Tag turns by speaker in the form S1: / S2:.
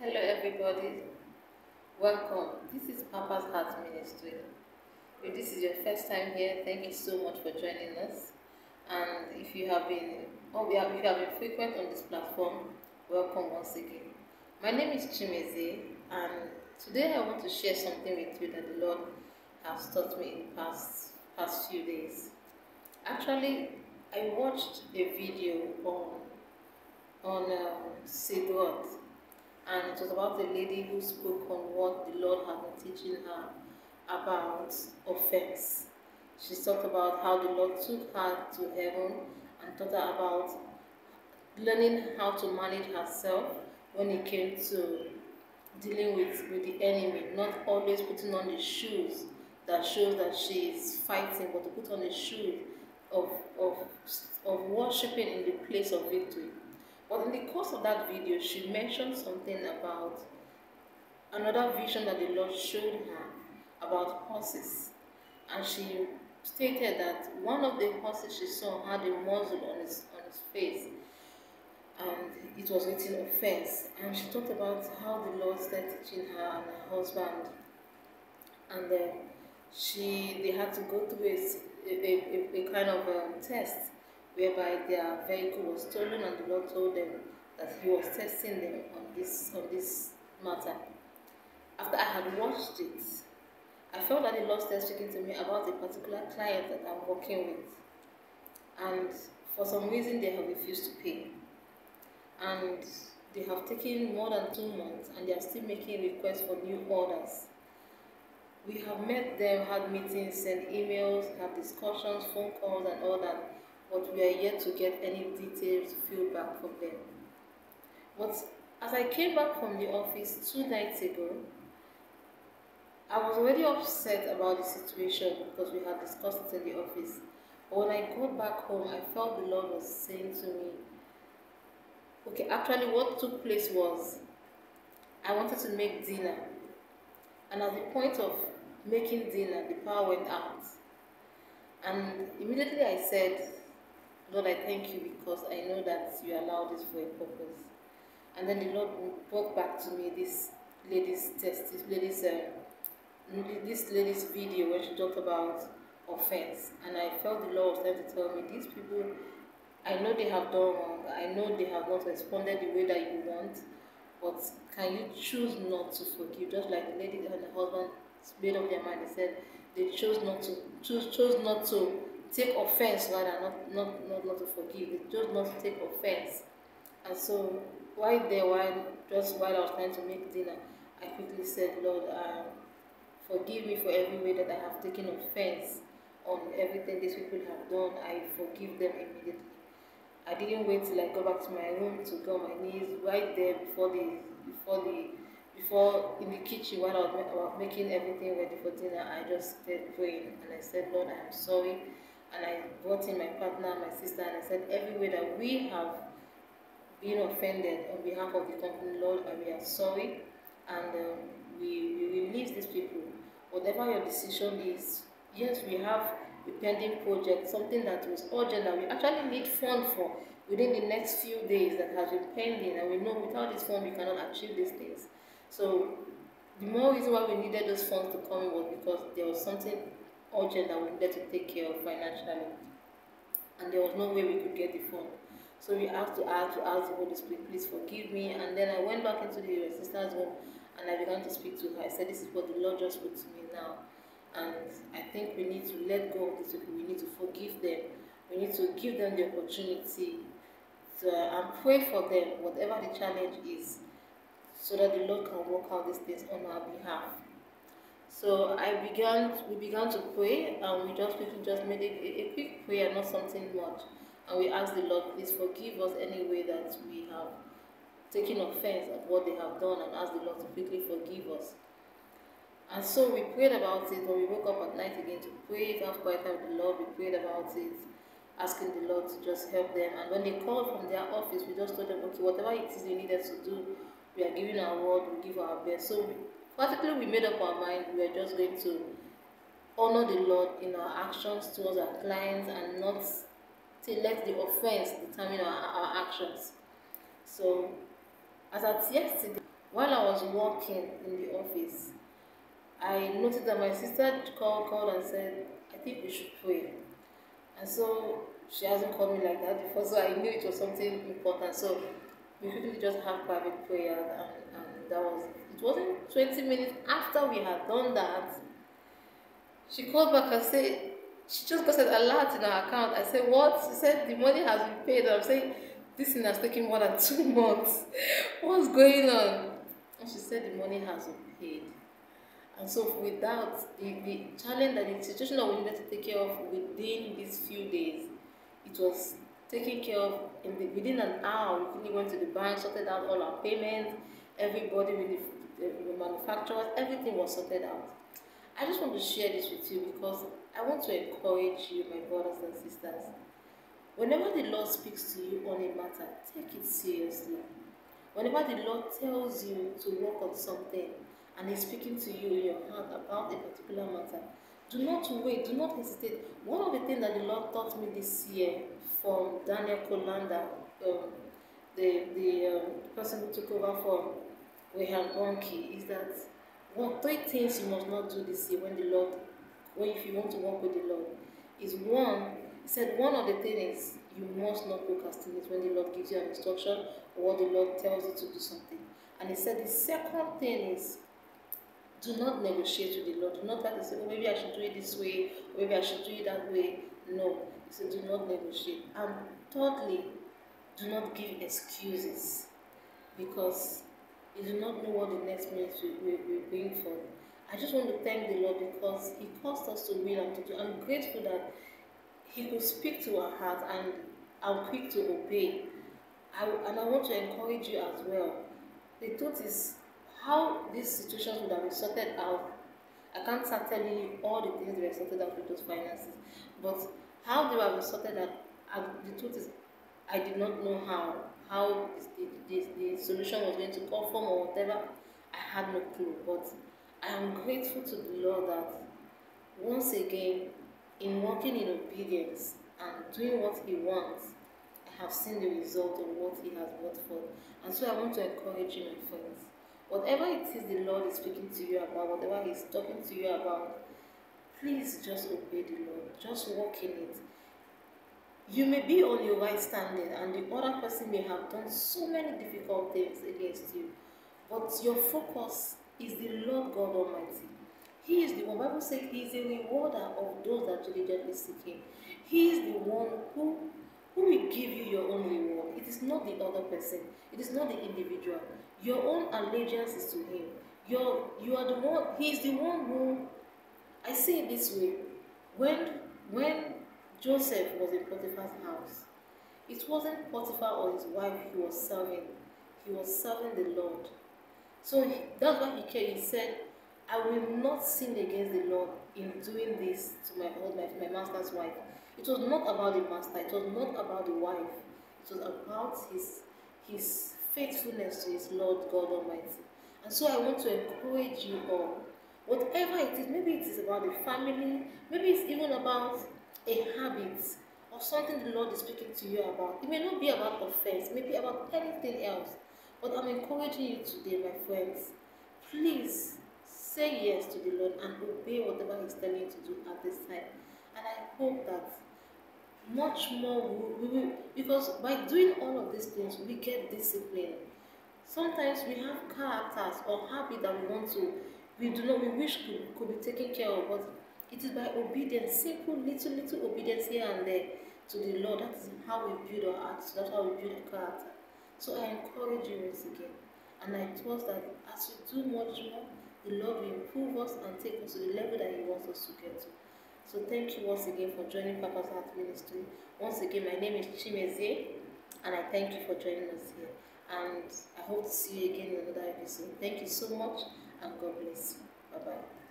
S1: Hello, everybody. Welcome. This is Papa's Heart Ministry. If this is your first time here, thank you so much for joining us. And if you have been, if you have been frequent on this platform, welcome once again. My name is Chimeze, and today I want to share something with you that the Lord has taught me in the past few days. Actually, I watched a video on Sid Roth, and it was about a lady who spoke on what the Lord had been teaching her about offense. She talked about how the Lord took her to heaven and taught her about learning how to manage herself when it came to dealing with the enemy, not always putting on the shoes that shows that she is fighting, but to put on the shoes of, of, of worshiping in the place of victory. But in the course of that video, she mentioned something about another vision that the Lord showed her about horses. And she stated that one of the horses she saw had a muzzle on his face, and it was written offense. And she talked about how the Lord started teaching her and her husband, and then they had to go through a kind of test whereby their vehicle was stolen, and the Lord told them that He was testing them on this matter. After I had watched it, I felt that the Lord started speaking to me about a particular client that I'm working with, and for some reason they have refused to pay, and they have taken more than 2 months, and they are still making requests for new orders. We have met them, had meetings, sent emails, had discussions, phone calls, and all that, but we are yet to get any detailed feedback from them. But as I came back from the office 2 nights ago, I was already upset about the situation because we had discussed it in the office. But when I got back home, I felt the Lord was saying to me, okay, actually what took place was I wanted to make dinner. And at the point of making dinner, the power went out. And immediately I said, Lord, I thank you because I know that you allowed this for a purpose. And then the Lord brought back to me this lady's video when she talked about offense. And I felt the Lord was trying to tell me, these people, I know they have done wrong. I know they have not responded the way that you want, but can you choose not to forgive? Just like the lady and the husband made up their mind. They said they chose not to take offense, rather not to forgive. They chose not to take offense. And so while I was trying to make dinner, I quickly said, Lord, forgive me for every way that I have taken offense on everything these people have done. I forgive them immediately. I didn't wait till I go back to my room to go on my knees right there before in the kitchen while I was making everything ready for dinner. I just started praying and I said, Lord, I am sorry. And I brought in my partner, my sister, and I said, every way that we have been offended on behalf of the company, Lord, and we are sorry, and we release these people. Whatever your decision is, yes, we have a pending project, something that was urgent that we actually need fund for within the next few days that has been pending, and we know without this fund we cannot achieve these things. So the more reason why we needed those funds to come in was because there was something urgent that we needed to take care of financially, and there was no way we could get the fund. So we asked the Holy Spirit, please forgive me. And then I went back into the sister's room and I began to speak to her. I said, this is what the Lord just put to me now. And I think we need to let go of these people. We need to forgive them. We need to give them the opportunity to, and pray for them, whatever the challenge is, so that the Lord can work out these things on our behalf. So we began to pray, and we just made a quick prayer, not something much. And we asked the Lord, please forgive us any way that we have taken offense at what they have done, and asked the Lord to quickly forgive us. And so we prayed about it. When we woke up at night again to pray, have quiet time with the Lord, we prayed about it, asking the Lord to just help them. And when they called from their office, we just told them, okay, whatever it is they needed to do, we are giving our word, we give our best. So practically we made up our mind, we are just going to honor the Lord in our actions towards our clients and not to let the offense determine our actions. So as at yesterday, While I was working in the office, I noticed that my sister called and said, I think we should pray. And so she hasn't called me like that before, so I knew it was something important. So we quickly just have private prayer, and that was it. Wasn't 20 minutes after we had done that, she called back and said she just got an alert in her account. I said, what? She said the money has been paid. I'm saying this thing has taken more than 2 months. What's going on? And she said the money has been paid. And so without the challenge and the situation that we needed to take care of within these few days, it was taken care of within an hour. We quickly went to the bank, sorted out all our payments, everybody with the manufacturers, everything was sorted out. I just want to share this with you because I want to encourage you, my brothers and sisters. Whenever the Lord speaks to you on a matter, take it seriously. Whenever the Lord tells you to work on something and He's speaking to you in your heart about a particular matter, do not wait, do not hesitate. One of the things that the Lord taught me this year from Daniel Kolanda, the person who took over from Rehan Bonki, is that three things you must not do this year when if you want to work with the Lord, is one. He said one of the things is you must not procrastinate when the Lord gives you an instruction or the Lord tells you to do something. And he said the second thing is do not negotiate with the Lord. Do not try to say, oh, maybe I should do it this way, or maybe I should do it that way. No. He said, do not negotiate. And thirdly, do not give excuses because you do not know what the next minute will bring forth. I just want to thank the Lord because He caused us to will and to do. I'm grateful that He could speak to our heart and I'm quick to obey. And I want to encourage you as well. The truth is, how these situations would have been sorted out, I can't start telling you all the things they were sorted out with those finances, but how they were sorted out, the truth is, I did not know how the solution was going to come from or whatever. I had no clue, but I am grateful to the Lord that once again, in walking in obedience and doing what He wants, I have seen the result of what He has brought forth. And so I want to encourage you, my friends. Whatever it is the Lord is speaking to you about, whatever He's talking to you about, please just obey the Lord. Just walk in it. You may be on your right standing, and the other person may have done so many difficult things against you, but your focus is the Lord God Almighty. He is the one. Bible says He is a rewarder of those that diligently seek Him. He is the one who will give you your own reward. It is not the other person. It is not the individual. Your own allegiance is to Him. You are the one. He is the one who. I say it this way: when Joseph was in Potiphar's house, it wasn't Potiphar or his wife he was serving. He was serving the Lord. So that's why he came. He said, I will not sin against the Lord in doing this to my master's wife. It was not about the master. It was not about the wife. It was about his faithfulness to his Lord God Almighty. And so I want to encourage you all. Whatever it is, maybe it is about the family, maybe it's even about a habit or something the Lord is speaking to you about. It may not be about offense, it may be about anything else. But I'm encouraging you today, my friends. Please say yes to the Lord and obey whatever He's telling you to do at this time. And I hope that much more we will, because by doing all of these things, we get discipline. Sometimes we have characters or habits that we wish could be taken care of, but it is by obedience, simple little obedience here and there to the Lord. That is how we build our hearts. That's how we build a character. So I encourage you once again, and I trust that as we do much more, the Lord will improve us and take us to the level that He wants us to get to. So thank you once again for joining Papa's Heart Ministry. Once again, my name is Chimezie, and I thank you for joining us here. And I hope to see you again in another episode. Thank you so much, and God bless you. Bye-bye.